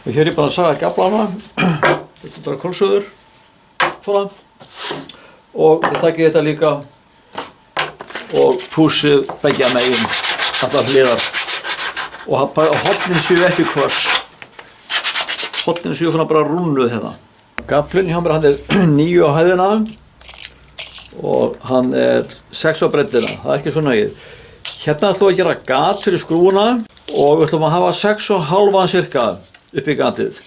Og hér er ég bara að saga gaflana. Þetta er bara kolsuður. Svona. Og þið takið þetta líka og pússið beggja megin allar hliðar. Og hornin séu ekki hvöss. Hornin séu svona bara rúnnuð hérna. Gaflinn hjá mér hann er 9 á hæðina og hann er 6 á breiddina. Það er ekki svo nægið. Hérna ætlum við að gera gat fyrir skrúfuna og við ætlum að hafa 6,5 cirka upp í gatið.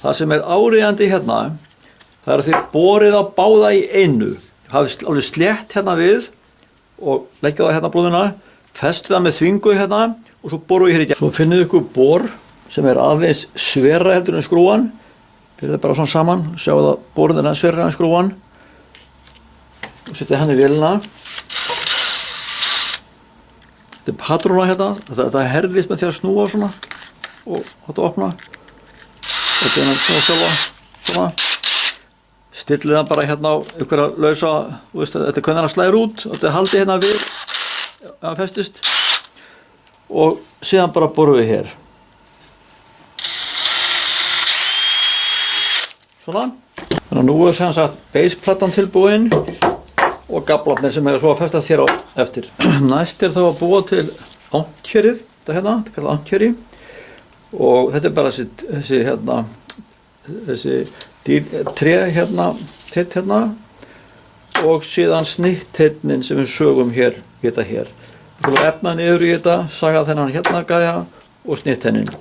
Það sem er áríðandi hérna, það er að þið borið á báða í einu. Hafið alveg slétt hérna við og leggja það hérna brúðina, festið það með þvingu hérna og svo borum við hér í gegn. Svo finnið ykkur bor sem er aðeins sverra heldur en skrúfan. Fyrir það bara svona saman, sjáu það borinn er sverra en skrúfan. Og setja hann í vélina. Þetta er patróna hérna, þetta herðist með því að snúa svona og þetta opna. Þetta er hann snúa sjálfa, svona. Stillið það bara hérna á einhverja lausa, þetta er hvernig hann slæðir út, þetta er haldið hérna við, ef hann festist. Og síðan bara borum við hér. Svona. Þannig að nú er sem sagt beisplattan tilbúin og gaflarnir sem hefur svo að festast hér á eftir. Næst er þá að búa til ankjörið, þetta hérna, þetta er kallað ankjöri. Og þetta er bara þessi tré hérna, teitt hérna og síðan snitteitnin sem við sögum hér í þetta hér. Þú efna niður í þetta, saga þennan hérna gæja og snitteinin.